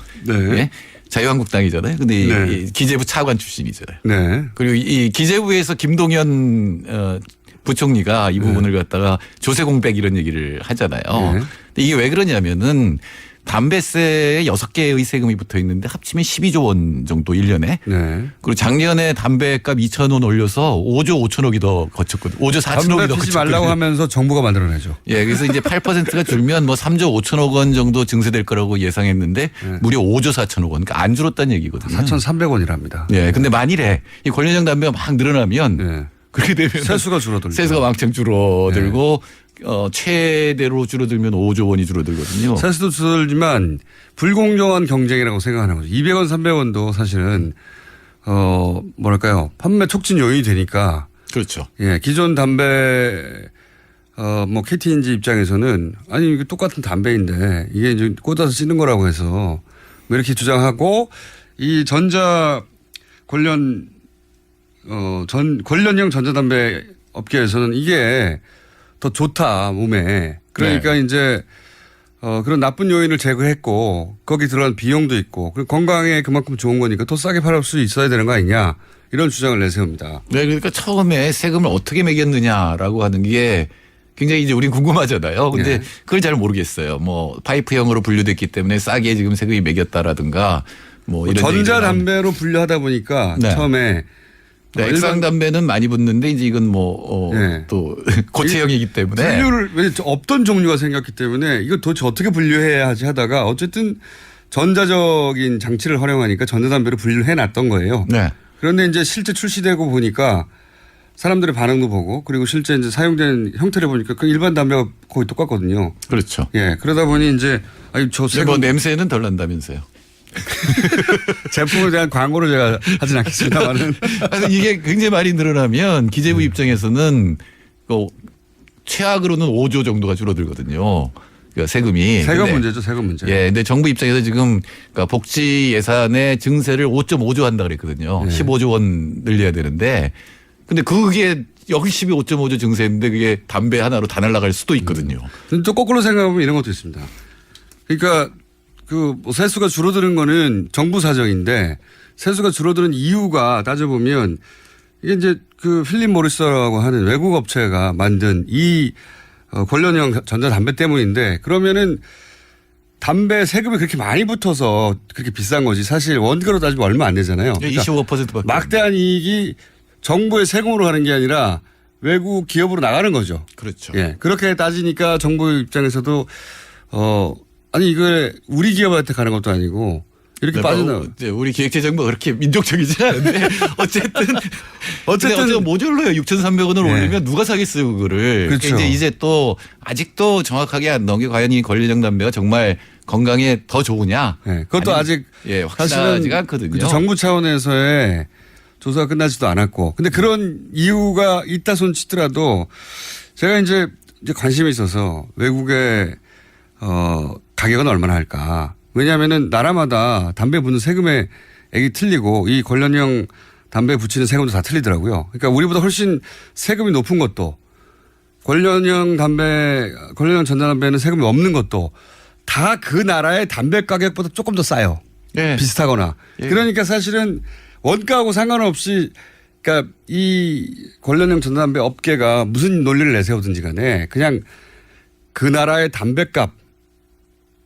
자유한국당이잖아요. 근데 이 기재부 차관 출신이잖아요. 그리고 이 기재부에서 김동연 부총리가 이 부분을 갖다가 조세공백 이런 얘기를 하잖아요. 근데 이게 왜 그러냐면은 담배세에 6개의 세금이 붙어 있는데 합치면 12조 원 정도 1년에. 그리고 작년에 담배값 2,000원 올려서 5조 5천억이 더 거쳤거든요. 5조 4천억이 더 거쳤거든요. 담배 피지 말라고 하면서 정부가 만들어내죠. 그래서 이제 8%가 줄면 뭐 3조 5천억 원 정도 증세될 거라고 예상했는데 무려 5조 4천억 원. 그러니까 안 줄었다는 얘기거든요. 4,300원이랍니다. 근데 만일에 이 관련형 담배가 막 늘어나면 그렇게 되면 세수가 줄어들고 세수가 왕창 줄어들고 최대로 줄어들면 5조 원이 줄어들거든요. 세수도 줄어들지만 불공정한 경쟁이라고 생각하는 거죠. 200원, 300원도 사실은 뭐랄까요. 판매 촉진 요인이 되니까. 그렇죠. 예, 기존 담배 뭐 KTNG 입장에서는 아니 이게 똑같은 담배인데 이게 이제 꽂아서 찌는 거라고 해서 뭐 이렇게 주장하고 이 전자 관련 관련형 전자담배 업계에서는 이게 더 좋다 몸에 그러니까 이제 그런 나쁜 요인을 제거했고 거기 들어간 비용도 있고 그리고 건강에 그만큼 좋은 거니까 더 싸게 팔을 수 있어야 되는 거 아니냐 이런 주장을 내세웁니다. 네, 그러니까 처음에 세금을 어떻게 매겼느냐라고 하는 게 굉장히 이제 우린 궁금하잖아요. 근데 네. 그걸 잘 모르겠어요. 뭐 파이프형으로 분류됐기 때문에 싸게 지금 세금이 매겼다라든가 뭐 이런 전자담배로 분류하다 보니까 네. 처음에 네, 액상 담배는 많이 붙는데 이제 이건 뭐 또 고체형이기 때문에 분류를 왜 없던 종류가 생겼기 때문에 이거 도대체 어떻게 분류해야 하지 하다가 어쨌든 전자적인 장치를 활용하니까 전자담배로 분류를 해놨던 거예요. 네. 그런데 이제 실제 출시되고 보니까 사람들의 반응도 보고 그리고 실제 이제 사용된 형태를 보니까 그 일반 담배가 거의 똑같거든요. 그렇죠. 예, 그러다 보니 이제 아니 저 세금 뭐 냄새는 덜 난다면서요. 제품에 대한 광고를 제가 하진 않겠습니다만은 이게 굉장히 많이 늘어나면 기재부 입장에서는 최악으로는 5조 정도가 줄어들거든요. 그러니까 세금이. 세금 문제죠, 세금 문제. 예, 근데 정부 입장에서 지금 그러니까 복지 예산의 증세를 5.5조 한다 그랬거든요. 15조 원 늘려야 되는데, 근데 그게 열심히 5.5조 증세인데 그게 담배 하나로 다 날아갈 수도 있거든요. 또 거꾸로 생각하면 이런 것도 있습니다. 그러니까 뭐 세수가 줄어드는 거는 정부 사정인데 세수가 줄어드는 이유가 따져보면 이게 이제 그 필립 모리스라고 하는 외국 업체가 만든 이 관련형 전자담배 때문인데 그러면은 담배 세금이 그렇게 많이 붙어서 그렇게 비싼 거지 사실 원가로 따지면 얼마 안 되잖아요. 그러니까 25%밖에. 막대한 이익이 정부의 세금으로 가는 게 아니라 외국 기업으로 나가는 거죠. 그렇죠. 예. 그렇게 따지니까 정부 입장에서도 아니 이거 우리 기업한테 가는 것도 아니고 이렇게 빠져나가. 우리 기획재정부가 그렇게 민족적이지 않은데 어쨌든 모듈로요. 6,300원을 올리면 누가 사겠어요 그거를. 그렇죠. 이제 또 아직도 정확하게 안 나온 게 과연 이 관련형 담배가 정말 건강에 더 좋으냐. 네, 그것도 아직 확실하지가 않거든요. 그렇죠. 정부 차원에서의 조사가 끝나지도 않았고. 근데 그런 이유가 있다 손 치더라도 제가 이제 관심이 있어서 외국의 가격은 얼마나 할까. 왜냐하면은 나라마다 담배 붙는 세금의 액이 틀리고 이 관련형 담배 붙이는 세금도 다 틀리더라고요. 그러니까 우리보다 훨씬 세금이 높은 것도 관련형 전자담배는 세금이 없는 것도 다 그 나라의 담배 가격보다 조금 더 싸요. 네. 비슷하거나. 네. 그러니까 사실은 원가하고 상관없이 그러니까 이 관련형 전자담배 업계가 무슨 논리를 내세우든지 간에 그냥 그 나라의 담배값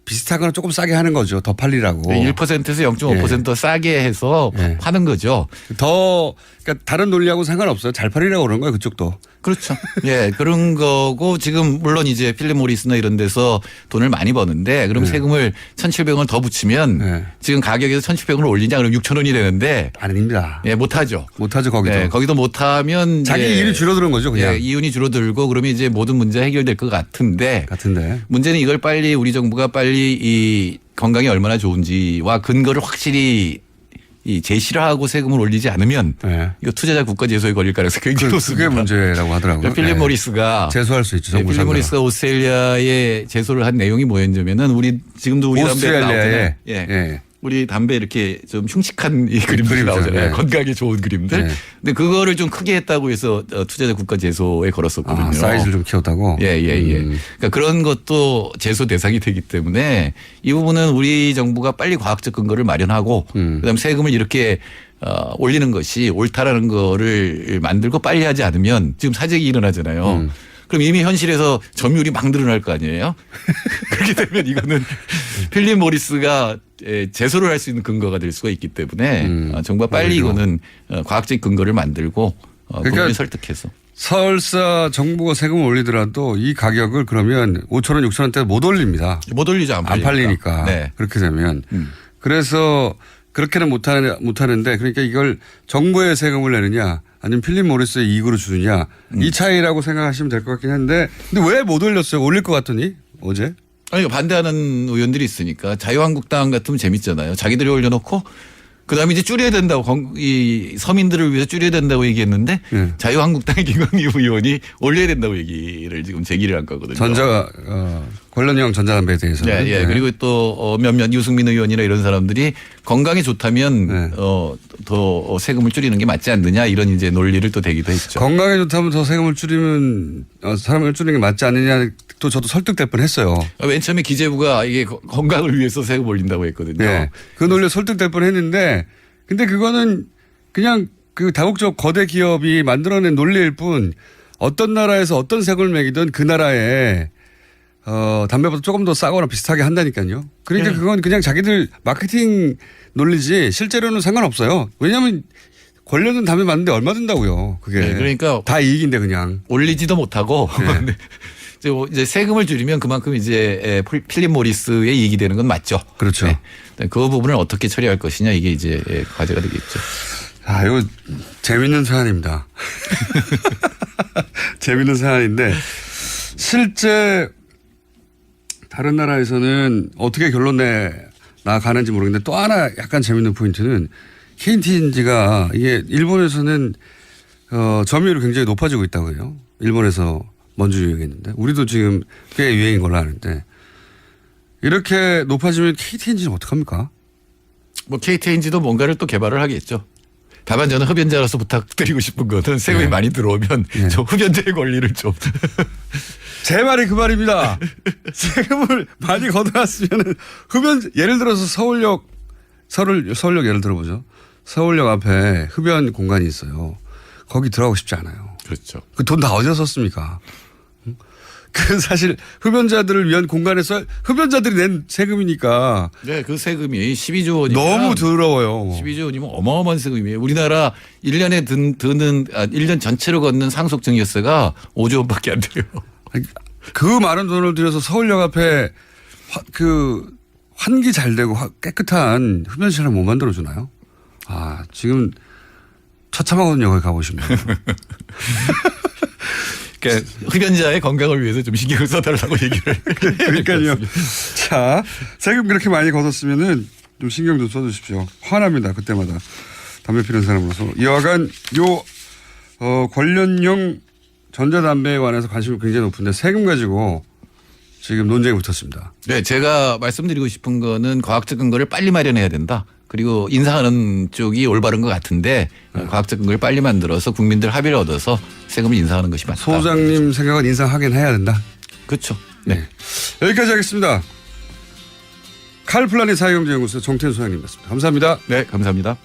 비슷하거나 조금 싸게 하는 거죠. 더 팔리라고. 1%에서 0.5% 더 싸게 해서 파는 거죠. 그러니까 다른 논리하고 상관없어요. 잘 팔리라고 그런 거예요. 그쪽도. 그렇죠. 예, 그런 거고 지금 물론 이제 필립 모리스나 이런 데서 돈을 많이 버는데 그럼 세금을 1,700원 더 붙이면 지금 가격에서 1,700원을 올리냐 그럼 6,000원이 되는데 아닙니다. 예, 못하죠. 못하죠 거기도. 네, 거기도 못하면 자기 이윤이 줄어드는 거죠 그냥. 예, 이윤이 줄어들고 그러면 이제 모든 문제가 해결될 것 같은데 문제는 이걸 빨리 우리 정부가 빨리 이 건강이 얼마나 좋은지와 근거를 확실히 제시를 하고 세금을 올리지 않으면 이거 투자자 국가 제소에 걸릴 가능성이 굉장히 높습니다. 그게 문제라고 하더라고요. 필립 모리스가 제소할 수 있죠. 필립 모리스가 오스트레일리아에 제소를 한 내용이 뭐였냐면은 우리 지금도 우리 담배 나오잖아요. 우리 담배 이렇게 좀 흉측한 이 그림들이 나오잖아요. 건강에 좋은 그림들. 근데 그거를 좀 크게 했다고 해서 투자자 국가 제소에 걸었었거든요. 사이즈를 좀 키웠다고? 예. 그러니까 그런 것도 제소 대상이 되기 때문에 이 부분은 우리 정부가 빨리 과학적 근거를 마련하고 그다음에 세금을 이렇게 올리는 것이 옳다라는 거를 만들고 빨리 하지 않으면 지금 사재기 일어나잖아요. 그럼 이미 현실에서 점유율이 막 늘어날 거 아니에요? 그렇게 되면 이거는 필립 모리스가 제소를 할 수 있는 근거가 될 수가 있기 때문에 정부가 빨리 이거는 과학적 근거를 만들고 국민을 설득해서. 설사 정부가 세금을 올리더라도 이 가격을 그러면 5,000원, 6,000원대 못 올립니다. 못 올리죠. 안 팔리니까. 네. 그렇게 되면. 그래서 그렇게는 못 하는데 그러니까 이걸 정부의 세금을 내느냐 아니면 필립 모리스의 이익으로 주느냐 이 차이라고 생각하시면 될 것 같긴 한데 근데 왜 못 올렸어요? 올릴 것 같더니 어제? 아니 반대하는 의원들이 있으니까 자유한국당 같으면 재밌잖아요. 자기들이 올려놓고 그다음에 이제 줄여야 된다고 이 서민들을 위해서 줄여야 된다고 얘기했는데 자유한국당의 김광희 의원이 올려야 된다고 얘기를 지금 제기를 한 거거든요. 관련형 전자담배에 대해서. 예, 예. 그리고 또 몇몇 유승민 의원이나 이런 사람들이 건강에 좋다면 더 세금을 줄이는 게 맞지 않느냐 이런 이제 논리를 또 대기도 했죠. 건강에 좋다면 더 세금을 줄이면 사람을 줄이는 게 맞지 않느냐 또 저도 설득될 뻔했어요. 맨 처음에 기재부가 이게 건강을 위해서 세금 올린다고 했거든요. 네. 그 논리 설득될 뻔했는데 근데 그거는 그냥 그 다국적 거대 기업이 만들어낸 논리일 뿐 어떤 나라에서 어떤 세금을 매기든 그 나라에 담배보다 조금 더 싸거나 비슷하게 한다니까요. 그러니까 그건 그냥 자기들 마케팅 논리지 실제로는 상관없어요. 왜냐하면 권력은 담배 맞는데 얼마 든다고요. 그게. 네, 그러니까 다 이익인데 그냥. 올리지도 못하고 이제 세금을 줄이면 그만큼 이제 필립 모리스의 이익이 되는 건 맞죠. 그렇죠. 네. 그 부분을 어떻게 처리할 것이냐 이게 이제 과제가 되겠죠. 아, 이거 재밌는 사안입니다. 재밌는 사안인데 실제 다른 나라에서는 어떻게 결론 나가는지 모르겠는데 또 하나 약간 재밌는 포인트는 KTNG가 이게 일본에서는 점유율이 굉장히 높아지고 있다고 해요. 일본에서 먼저 유행했는데 우리도 지금 꽤 유행인 걸로 아는데 이렇게 높아지면 KTNG는 어떡합니까? 뭐 KTNG도 뭔가를 또 개발을 하겠죠. 다만 저는 흡연자로서 부탁드리고 싶은 거는 세금이 많이 들어오면 저 흡연자의 권리를 좀. 제 말이 그 말입니다. 세금을 많이 걷어놨으면 예를 들어서 서울역 예를 들어보죠. 서울역 앞에 흡연 공간이 있어요. 거기 들어가고 싶지 않아요. 그렇죠. 그 돈 다 어디서 썼습니까? 그 사실 흡연자들을 위한 공간에서 흡연자들이 낸 세금이니까. 네, 그 세금이 12조 원이면 너무 더러워요. 12조 원이면 어마어마한 세금이에요. 우리나라 1년에 드는 1년 전체로 걷는 상속증여세가 5조 원밖에 안 돼요. 그 많은 돈을 들여서 서울역 앞에 환기 잘 되고 깨끗한 흡연실을 못 만들어주나요? 아, 지금 처참하거든요. 거기 가보시면. 그러니까 흡연자의 건강을 위해서 좀 신경을 써달라고 얘기를. 그러니까요. 자, 세금 그렇게 많이 걷었으면은 좀 신경 좀 써주십시오. 화납니다. 그때마다. 담배 피우는 사람으로서. 여하간 관련용 전자담배에 관해서 관심이 굉장히 높은데 세금 가지고 지금 논쟁이 붙었습니다. 네, 제가 말씀드리고 싶은 거는 과학적 근거를 빨리 마련해야 된다. 그리고 인상하는 쪽이 올바른 것 같은데 과학적 근거를 빨리 만들어서 국민들 합의를 얻어서 세금을 인상하는 것이 맞다. 소장님 생각은 인상하긴 해야 된다. 그렇죠. 네. 여기까지 하겠습니다. 칼플라닛 사회경제연구소 정태현 소장님이었습니다. 감사합니다. 네, 감사합니다.